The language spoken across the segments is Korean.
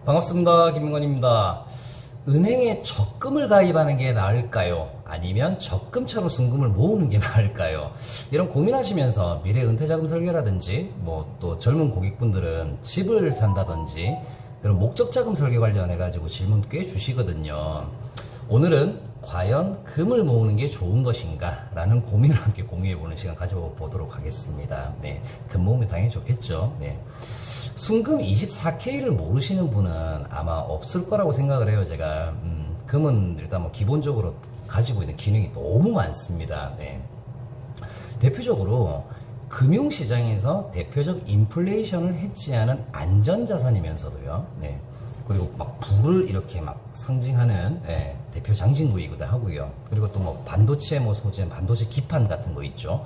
반갑습니다. 김민건입니다. 은행에 적금을 가입하는 게 나을까요? 아니면 적금처럼 순금을 모으는 게 나을까요? 이런 고민하시면서 미래 은퇴자금 설계라든지 또 젊은 고객분들은 집을 산다든지 그런 목적자금 설계 관련해가지고 질문 꽤 주시거든요. 오늘은 과연 금을 모으는 게 좋은 것인가? 라는 고민을 함께 공유해보는 시간 가져보도록 하겠습니다. 네, 금 모으면 당연히 좋겠죠. 네. 순금 24K를 모르시는 분은 아마 없을 거라고 생각을 해요, 제가. 금은 일단 기본적으로 가지고 있는 기능이 너무 많습니다. 네. 대표적으로 금융시장에서 대표적 인플레이션을 해지하는 안전자산이면서도요. 네. 그리고 불을 이렇게 상징하는 대표 장신구이기도 하고요. 그리고 또 반도체 소재, 반도체 기판 같은 거 있죠.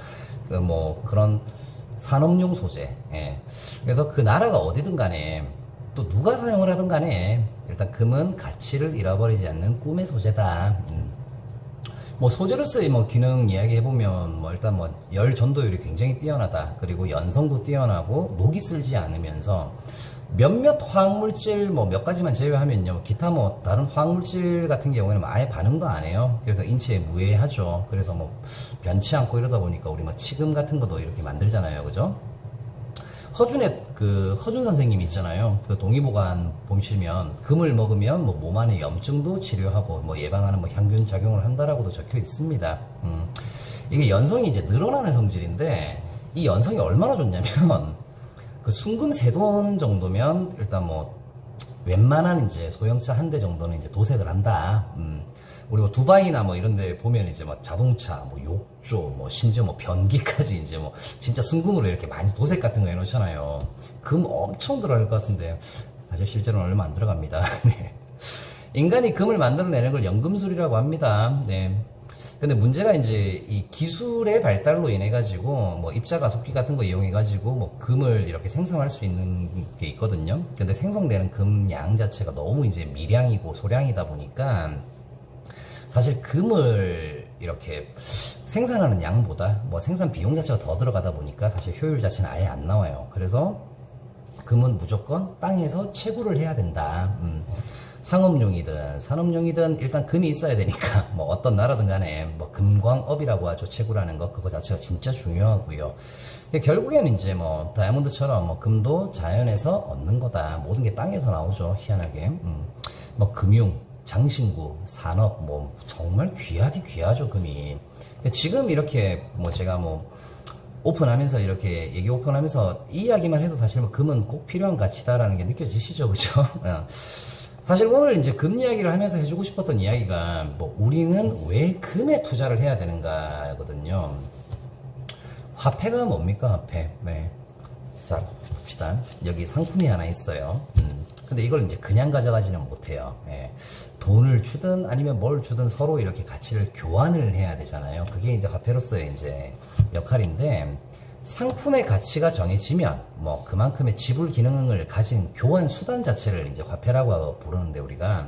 그런 산업용 소재. 그래서 그 나라가 어디든 간에 또 누가 사용을 하든 간에 일단 금은 가치를 잃어버리지 않는 꿈의 소재다. 소재로서의 기능 이야기 해보면 일단 열 전도율이 굉장히 뛰어나다. 그리고 연성도 뛰어나고 녹이 쓸지 않으면서 몇몇 화학물질 몇 가지만 제외하면요, 기타 다른 화학물질 같은 경우에는 아예 반응도 안 해요. 그래서 인체에 무해하죠. 그래서 변치 않고 이러다 보니까 우리 치금 같은 것도 이렇게 만들잖아요, 그죠? 허준의 허준 선생님 있잖아요. 그 동의보감 보시면 금을 먹으면 몸 안의 염증도 치료하고 예방하는 향균 작용을 한다라고도 적혀 있습니다. 이게 연성이 이제 늘어나는 성질인데 이 연성이 얼마나 좋냐면 그 순금 3돈 정도면 일단 웬만한 이제 소형차 한 대 정도는 이제 도색을 한다. 우리 두바이나 이런 데 보면 이제 자동차, 욕조, 심지어 변기까지 이제 진짜 순금으로 이렇게 많이 도색 같은 거 해놓잖아요. 금 엄청 들어갈 것 같은데 사실 실제로는 얼마 안 들어갑니다. 네. 인간이 금을 만들어내는 걸 연금술이라고 합니다. 네. 근데 문제가 이제 이 기술의 발달로 인해 가지고 입자 가속기 같은 거 이용해 가지고 금을 이렇게 생성할 수 있는 게 있거든요. 근데 생성되는 금 양 자체가 너무 이제 미량이고 소량이다 보니까 사실 금을 이렇게 생산하는 양보다 생산 비용 자체가 더 들어가다 보니까 사실 효율 자체는 아예 안 나와요. 그래서 금은 무조건 땅에서 채굴을 해야 된다. 상업용이든 산업용이든 일단 금이 있어야 되니까 어떤 나라든 간에 금광업이라고 하죠. 채굴하는 거 그거 자체가 진짜 중요하고요. 결국에는 이제 다이아몬드처럼 금도 자연에서 얻는 거다. 모든 게 땅에서 나오죠. 희한하게. 금융, 장신구, 산업 정말 귀하디 귀하죠, 금이. 지금 이렇게 제가 오픈하면서 이렇게 얘기 오픈하면서 이 이야기만 해도 사실 금은 꼭 필요한 가치다라는 게 느껴지시죠, 그죠? 사실 오늘 이제 금 이야기를 하면서 해주고 싶었던 이야기가 우리는 왜 금에 투자를 해야 되는가거든요. 화폐가 뭡니까, 화폐? 네. 자, 봅시다. 여기 상품이 하나 있어요. 근데 이걸 이제 그냥 가져가지는 못해요. 예. 돈을 주든 아니면 뭘 주든 서로 이렇게 가치를 교환을 해야 되잖아요. 그게 이제 화폐로서의 이제 역할인데, 상품의 가치가 정해지면 그만큼의 지불 기능을 가진 교환 수단 자체를 이제 화폐라고 부르는데, 우리가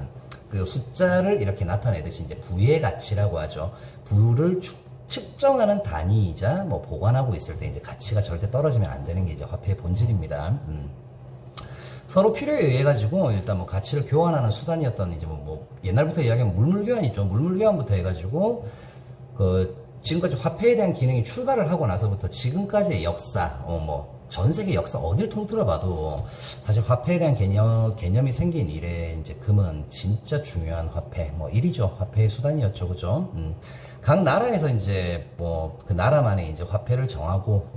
그 숫자를 이렇게 나타내듯이 이제 부의 가치라고 하죠. 부를 측정하는 단위이자 보관하고 있을 때 이제 가치가 절대 떨어지면 안 되는 게 이제 화폐의 본질입니다. 서로 필요에 의해 가지고 일단 가치를 교환하는 수단이었던 이제 옛날부터 이야기하면 물물교환 있죠. 물물교환부터 해가지고 지금까지 화폐에 대한 기능이 출발을 하고 나서부터 지금까지의 역사, 전 세계 역사 어딜 통틀어 봐도 사실 화폐에 대한 개념이 생긴 이래 이제 금은 진짜 중요한 화폐, 일이죠. 화폐의 수단이었죠. 그죠? 각 나라에서 이제 그 나라만의 이제 화폐를 정하고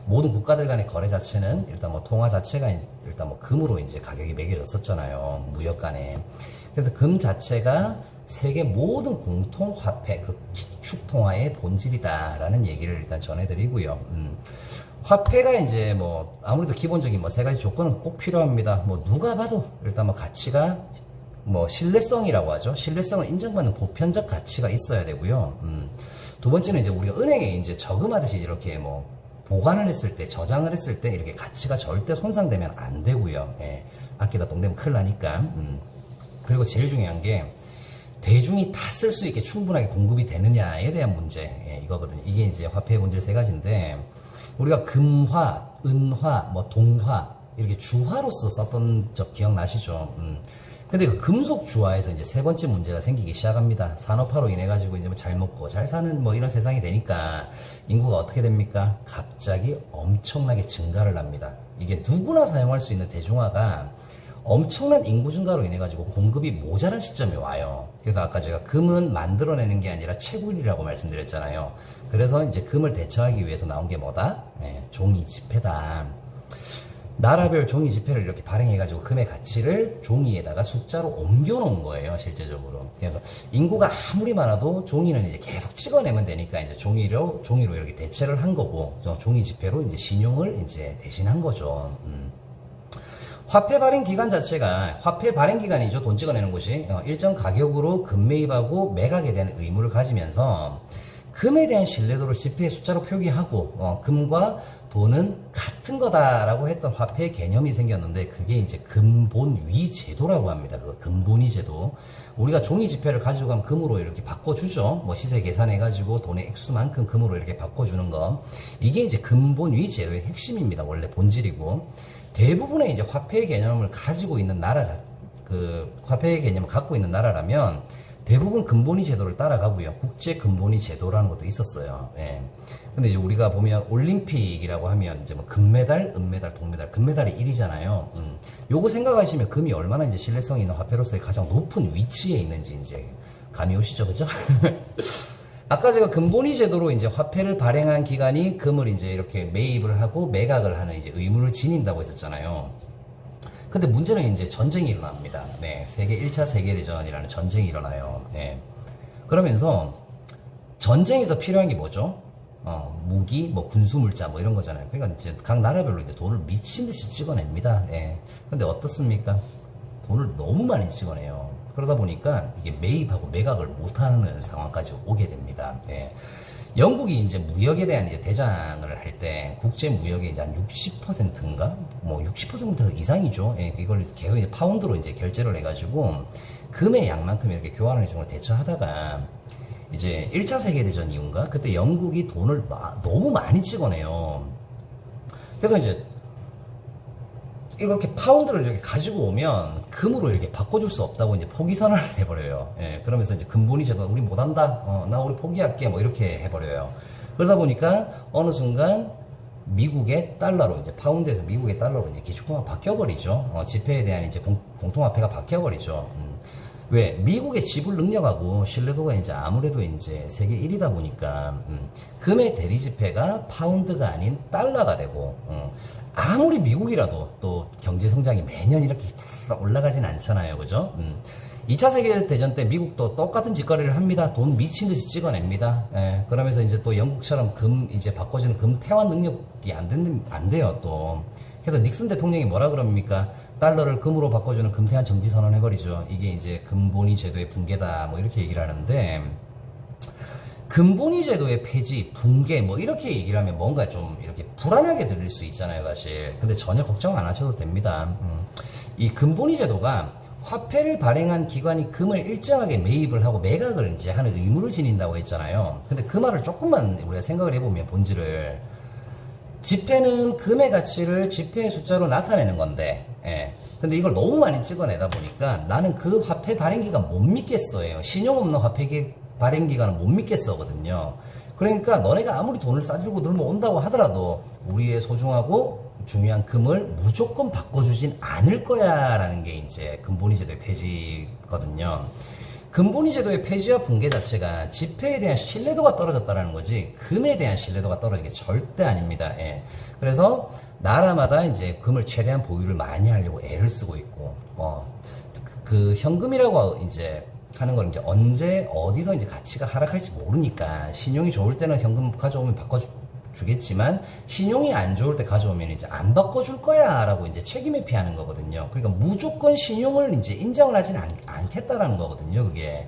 모든 국가들 간의 거래 자체는 일단 통화 자체가 일단 금으로 이제 가격이 매겨졌었잖아요. 무역 간에. 그래서 금 자체가 세계 모든 공통 화폐, 그 기축 통화의 본질이다라는 얘기를 일단 전해드리고요. 화폐가 이제 아무래도 기본적인 3가지 조건은 꼭 필요합니다. 누가 봐도 일단 가치가 신뢰성이라고 하죠. 신뢰성을 인정받는 보편적 가치가 있어야 되고요. 두 번째는 이제 우리가 은행에 이제 저금하듯이 이렇게 보관을 했을 때, 저장을 했을 때 이렇게 가치가 절대 손상되면 안 되고요. 예. 아끼다 똥 되면 큰일 나니까. 그리고 제일 중요한 게 대중이 다 쓸 수 있게 충분하게 공급이 되느냐에 대한 문제, 이거거든요. 이게 이제 화폐의 본질 3가지인데, 우리가 금화, 은화, 동화, 이렇게 주화로서 썼던 적 기억나시죠? 근데 그 금속 주화에서 이제 세 번째 문제가 생기기 시작합니다. 산업화로 인해 가지고 이제 뭐 잘 먹고 잘 사는 뭐 이런 세상이 되니까 인구가 어떻게 됩니까? 갑자기 엄청나게 증가를 합니다. 이게 누구나 사용할 수 있는 대중화가 엄청난 인구 증가로 인해 가지고 공급이 모자란 시점이 와요. 그래서 아까 제가 금은 만들어내는 게 아니라 채굴이라고 말씀드렸잖아요. 그래서 이제 금을 대처하기 위해서 나온 게 뭐다? 종이 지폐다. 나라별 종이 지폐를 이렇게 발행해가지고 금의 가치를 종이에다가 숫자로 옮겨 놓은 거예요, 실제적으로. 그래서 인구가 아무리 많아도 종이는 이제 계속 찍어내면 되니까 이제 종이로 이렇게 대체를 한 거고, 종이 지폐로 이제 신용을 이제 대신한 거죠. 화폐 발행 기간 자체가, 화폐 발행 기간이죠. 돈 찍어내는 곳이. 일정 가격으로 금 매입하고 매각에 대한 의무를 가지면서 금에 대한 신뢰도를 지폐의 숫자로 표기하고 금과 돈은 같은 거다라고 했던 화폐의 개념이 생겼는데 그게 이제 근본위 제도라고 합니다. 그 근본위 제도. 우리가 종이 지폐를 가지고 가면 금으로 이렇게 바꿔주죠. 뭐 시세 계산해가지고 돈의 액수만큼 금으로 이렇게 바꿔주는 거. 이게 이제 근본위 제도의 핵심입니다. 원래 본질이고. 대부분의 이제 화폐의 개념을 가지고 있는 화폐의 개념을 갖고 있는 나라라면 대부분 근본위 제도를 따라가고요. 국제 근본위 제도라는 것도 있었어요. 예. 근데 이제 우리가 보면 올림픽이라고 하면 이제 뭐 금메달, 은메달, 동메달, 금메달이 1이잖아요. 요거 생각하시면 금이 얼마나 이제 신뢰성 있는 화폐로서의 가장 높은 위치에 있는지 이제 감이 오시죠, 그죠? 아까 제가 근본위 제도로 이제 화폐를 발행한 기관이 금을 이제 이렇게 매입을 하고 매각을 하는 이제 의무를 지닌다고 했었잖아요. 근데 문제는 이제 전쟁이 일어납니다. 네. 1차 세계대전이라는 전쟁이 일어나요. 네. 그러면서 전쟁에서 필요한 게 뭐죠? 무기, 뭐 군수물자 뭐 이런 거잖아요. 그러니까 이제 각 나라별로 이제 돈을 미친 듯이 찍어냅니다. 네. 근데 어떻습니까? 돈을 너무 많이 찍어내요. 그러다 보니까 이게 매입하고 매각을 못하는 상황까지 오게 됩니다. 네. 영국이 이제 무역에 대한 이제 대장을 할 때 국제 무역의 이제 한 60%인가 뭐 60% 이상이죠. 예, 이걸 계속 이제 파운드로 이제 결제를 해가지고 금의 양만큼 이렇게 교환을 해주는 걸 대처하다가 이제 1차 세계대전 이후인가 그때 영국이 돈을 너무 많이 찍어내요. 그래서 이제 이렇게 파운드를 이렇게 가지고 오면 금으로 이렇게 바꿔줄 수 없다고 이제 포기 선언을 해버려요. 예, 그러면서 이제 근본위 제도 우리 못한다. 나 우리 포기할게. 뭐 이렇게 해버려요. 그러다 보니까 어느 순간 미국의 달러로 이제 파운드에서 미국의 달러로 이제 기축통화가 바뀌어버리죠. 지폐에 대한 이제 공통화폐가 바뀌어버리죠. 왜? 미국의 지불 능력하고 신뢰도가 이제 아무래도 이제 세계 1위다 보니까 금의 대리 지폐가 파운드가 아닌 달러가 되고 아무리 미국이라도 또 경제 성장이 매년 이렇게 올라가진 않잖아요. 그죠? 2차 세계대전 때 미국도 똑같은 짓거리를 합니다. 돈 미친 듯이 찍어냅니다. 예, 그러면서 이제 또 영국처럼 금 이제 바꿔주는 금 태환 능력이 안 돼요, 또. 그래서 닉슨 대통령이 뭐라 그럽니까? 달러를 금으로 바꿔주는 금태환 정지 선언해버리죠. 이게 이제 근본위 제도의 붕괴다. 뭐 이렇게 얘기를 하는데, 근본위 제도의 폐지, 붕괴, 뭐 이렇게 얘기를 하면 뭔가 좀 이렇게 불안하게 들릴 수 있잖아요, 사실. 근데 전혀 걱정 안 하셔도 됩니다. 이 근본위 제도가 화폐를 발행한 기관이 금을 일정하게 매입을 하고 매각을 이제 하는 의무를 지닌다고 했잖아요. 근데 그 말을 조금만 우리가 생각을 해보면 본질을 지폐는 금의 가치를 지폐의 숫자로 나타내는 건데, 예. 근데 이걸 너무 많이 찍어내다 보니까 나는 그 화폐 발행기관 못 믿겠어요. 신용 없는 화폐 발행기관은 못 믿겠어거든요. 그러니까 너네가 아무리 돈을 싸들고 들고 온다고 하더라도 우리의 소중하고 중요한 금을 무조건 바꿔주진 않을 거야 라는 게 이제 근본위 제도의 폐지거든요. 근본위 제도의 폐지와 붕괴 자체가 지폐에 대한 신뢰도가 떨어졌다는 거지 금에 대한 신뢰도가 떨어진 게 절대 아닙니다. 예. 그래서 나라마다 이제 금을 최대한 보유를 많이 하려고 애를 쓰고 있고 그 현금이라고 이제 하는 건 이제 언제 어디서 이제 가치가 하락할지 모르니까 신용이 좋을 때는 현금 가져오면 바꿔주겠지만 신용이 안 좋을 때 가져오면 이제 안 바꿔줄 거야 라고 이제 책임을 피하는 거거든요. 그러니까 무조건 신용을 이제 인정을 하진 않겠다라는 거거든요, 그게.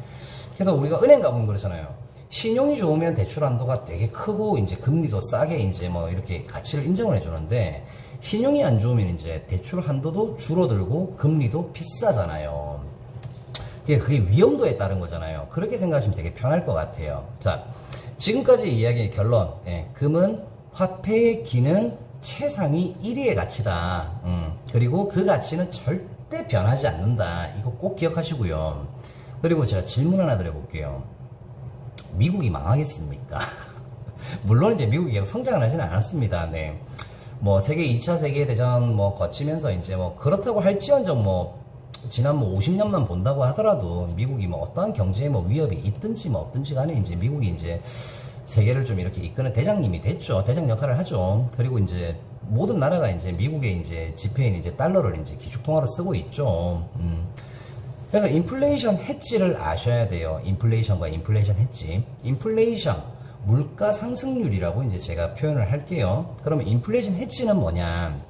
그래서 우리가 은행 가보면 그렇잖아요. 신용이 좋으면 대출 한도가 되게 크고 이제 금리도 싸게 이제 뭐 이렇게 가치를 인정을 해주는데 신용이 안 좋으면 이제 대출 한도도 줄어들고 금리도 비싸잖아요. 그게 위험도에 따른 거잖아요. 그렇게 생각하시면 되게 편할 것 같아요. 자, 지금까지 이야기의 결론. 예, 금은 화폐의 기능, 최상위 1위의 가치다. 그리고 그 가치는 절대 변하지 않는다. 이거 꼭 기억하시고요. 그리고 제가 질문 하나 드려볼게요. 미국이 망하겠습니까? 물론 이제 미국이 계속 성장을 하지는 않았습니다. 네. 뭐 세계 2차 세계대전 뭐 거치면서 이제 뭐 그렇다고 할지언정 뭐 지난 뭐 50년만 본다고 하더라도 미국이 뭐 어떠한 경제에 뭐 위협이 있든지 뭐 없든지 간에 이제 미국이 이제 세계를 좀 이렇게 이끄는 대장님이 됐죠. 대장 역할을 하죠. 그리고 이제 모든 나라가 이제 미국의 이제 지폐인 이제 달러를 이제 기축통화로 쓰고 있죠. 그래서 인플레이션 해지를 아셔야 돼요. 인플레이션과 인플레이션 해지. 인플레이션, 물가 상승률이라고 이제 제가 표현을 할게요. 그러면 인플레이션 해지는 뭐냐?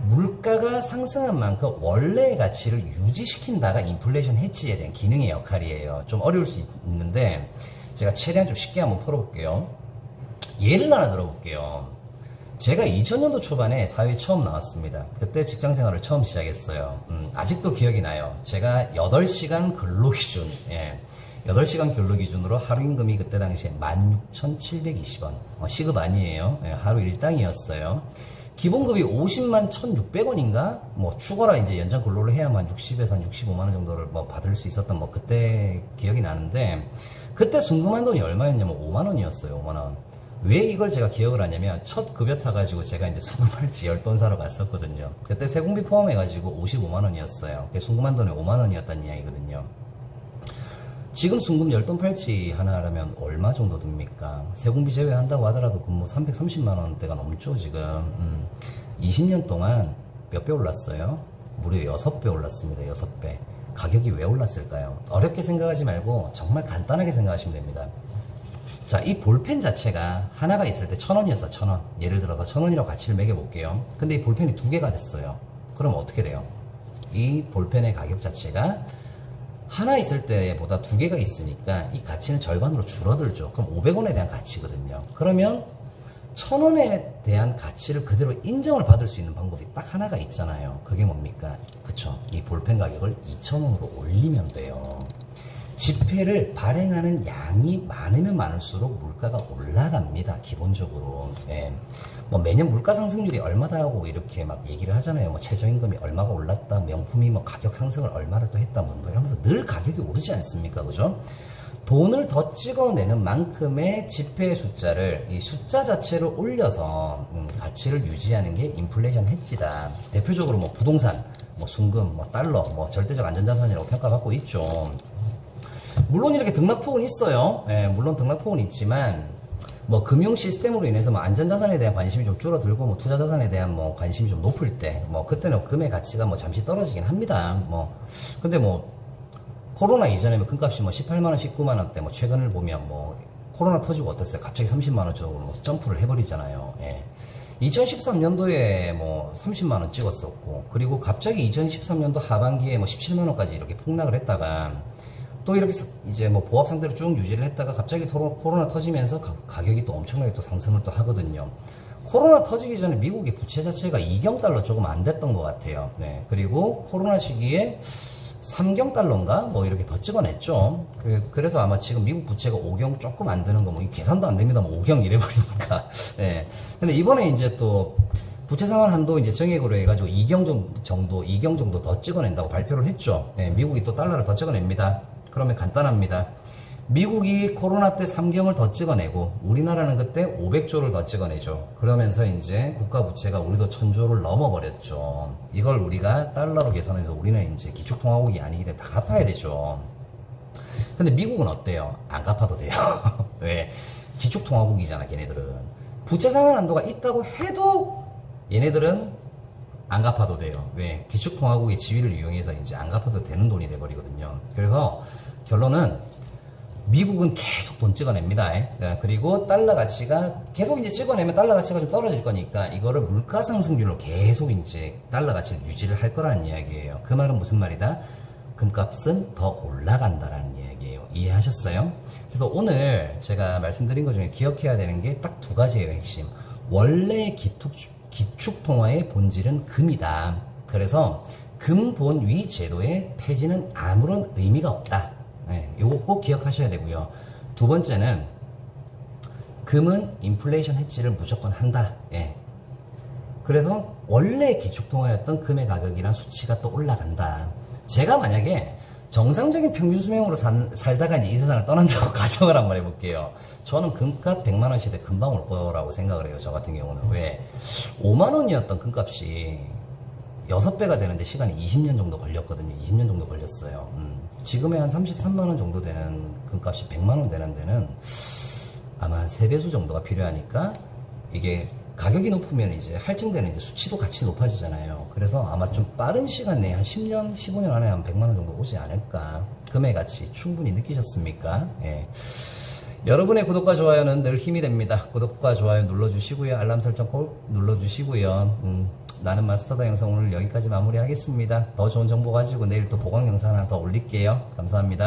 물가가 상승한 만큼 원래의 가치를 유지시킨다가 인플레이션 해지에 대한 기능의 역할이에요. 좀 어려울 수 있는데 제가 최대한 좀 쉽게 한번 풀어볼게요. 예를 하나 들어볼게요. 제가 2000년도 초반에 사회에 처음 나왔습니다. 그때 직장생활을 처음 시작했어요. 아직도 기억이 나요. 제가 8시간 근로기준, 8시간 근로기준으로 하루 임금이 그때 당시에 16,720원. 시급 아니에요. 하루 일당이었어요. 기본급이 50만 1,600원인가? 뭐, 추가로 이제 연장 근로를 해야만 60에서 한 65만원 정도를 뭐 받을 수 있었던 뭐, 그때 기억이 나는데, 그때 순금한 돈이 얼마였냐면 5만원이었어요, 5만원. 왜 이걸 제가 기억을 하냐면, 첫 급여 타가지고 제가 이제 순금할지 10돈 사러 갔었거든요. 그때 세공비 포함해가지고 55만원이었어요. 순금한 돈에 5만원이었다는 이야기거든요. 지금 순금 10돈 팔찌 하나 하려면 얼마 정도 듭니까? 세공비 제외한다고 하더라도 뭐 330만원대가 넘죠, 지금. 20년 동안 몇 배 올랐어요? 무려 6배 올랐습니다, 6배. 가격이 왜 올랐을까요? 어렵게 생각하지 말고 정말 간단하게 생각하시면 됩니다. 자, 이 볼펜 자체가 하나가 있을 때 1,000원이었어, 1,000원. 예를 들어서 1,000원이라고 가치를 매겨볼게요. 근데 이 볼펜이 2개가 됐어요. 그럼 어떻게 돼요? 이 볼펜의 가격 자체가 하나 있을 때보다 2개가 있으니까 이 가치는 절반으로 줄어들죠. 그럼 500원에 대한 가치거든요. 그러면 1,000원에 대한 가치를 그대로 인정을 받을 수 있는 방법이 딱 하나가 있잖아요. 그게 뭡니까? 그쵸. 이 볼펜 가격을 2,000원으로 올리면 돼요. 지폐를 발행하는 양이 많으면 많을수록 물가가 올라갑니다. 기본적으로. 뭐 매년 물가 상승률이 얼마다 하고 이렇게 막 얘기를 하잖아요. 뭐 최저임금이 얼마가 올랐다, 명품이 뭐 가격 상승을 얼마를 또 했다, 뭐 이러면서 늘 가격이 오르지 않습니까? 그죠? 돈을 더 찍어내는 만큼의 지폐의 숫자를, 이 숫자 자체를 올려서 가치를 유지하는 게 인플레이션 해지다. 대표적으로 뭐 부동산, 뭐 순금, 뭐 달러, 뭐 절대적 안전자산이라고 평가받고 있죠. 물론 이렇게 등락폭은 있어요. 물론 등락폭은 있지만 뭐 금융 시스템으로 인해서 뭐 안전자산에 대한 관심이 좀 줄어들고 뭐 투자자산에 대한 뭐 관심이 좀 높을 때 뭐 그때는 금의 가치가 뭐 잠시 떨어지긴 합니다. 뭐 근데 뭐 코로나 이전에 뭐 금값이 뭐 18만원, 19만원대 뭐 최근을 보면 뭐 코로나 터지고 어땠어요? 갑자기 30만원 쪽으로 뭐 점프를 해버리잖아요. 2013년도에 뭐 30만원 찍었었고, 그리고 갑자기 2013년도 하반기에 뭐 17만원까지 이렇게 폭락을 했다가 또 이렇게 이제 뭐 보합 상태로 쭉 유지를 했다가 갑자기 코로나 터지면서 가격이 또 엄청나게 또 상승을 또 하거든요. 코로나 터지기 전에 미국의 부채 자체가 2경 달러 조금 안 됐던 것 같아요. 그리고 코로나 시기에 3경 달러인가 뭐 이렇게 더 찍어냈죠. 그래서 아마 지금 미국 부채가 5경 조금 안 되는 거 뭐 계산도 안 됩니다. 뭐 5경 이래버리니까. 근데 이번에 이제 또 부채 상환 한도 이제 정액으로 해가지고 2경 정도 더 찍어낸다고 발표를 했죠. 미국이 또 달러를 더 찍어냅니다. 그러면 간단합니다. 미국이 코로나 때 3경을 더 찍어내고 우리나라는 그때 500조를 더 찍어내죠. 그러면서 이제 국가 부채가 우리도 1000조를 넘어버렸죠. 이걸 우리가 달러로 계산해서 우리는 이제 기축통화국이 아니기 때문에 다 갚아야 되죠. 근데 미국은 어때요? 안 갚아도 돼요. 왜? 기축통화국이잖아, 걔네들은. 부채 상환 한도가 있다고 해도 얘네들은 안 갚아도 돼요. 왜? 기축통화국의 지위를 이용해서 이제 안 갚아도 되는 돈이 돼버리거든요. 그래서 결론은 미국은 계속 돈 찍어냅니다. 그리고 달러 가치가 계속 이제 찍어내면 달러 가치가 좀 떨어질 거니까 이거를 물가 상승률로 계속 이제 달러 가치를 유지를 할 거라는 이야기예요. 그 말은 무슨 말이다? 금값은 더 올라간다라는 이야기예요. 이해하셨어요? 그래서 오늘 제가 말씀드린 것 중에 기억해야 되는 게 딱 2가지예요, 핵심. 원래 기축통화의 본질은 금이다. 그래서 금본위 제도의 폐지는 아무런 의미가 없다. 요거 꼭 기억하셔야 되고요. 2번째는 금은 인플레이션 해지를 무조건 한다. 그래서 원래 기축통화였던 금의 가격이랑 수치가 또 올라간다. 제가 만약에 정상적인 평균 수명으로 살다가 이제 이 세상을 떠난다고 가정을 한번 해볼게요. 저는 금값 100만원 시대 금방 올 거라고 생각을 해요. 저 같은 경우는. 왜? 5만원이었던 금값이 6배가 되는데 시간이 20년 정도 걸렸거든요. 20년 정도 걸렸어요. 지금의 한 33만원 정도 되는 금값이 100만원 되는 데는 아마 한 3배수 정도가 필요하니까 이게 가격이 높으면 이제 할증되는 이제 수치도 같이 높아지잖아요. 그래서 아마 좀 빠른 시간 내에 한 10년, 15년 안에 한 100만원 정도 오지 않을까. 금의 가치 충분히 느끼셨습니까? 예. 여러분의 구독과 좋아요는 늘 힘이 됩니다. 구독과 좋아요 눌러주시고요. 알람 설정 꼭 눌러주시고요. 나는 마스터다 영상 오늘 여기까지 마무리하겠습니다. 더 좋은 정보 가지고 내일 또 보강 영상 하나 더 올릴게요. 감사합니다.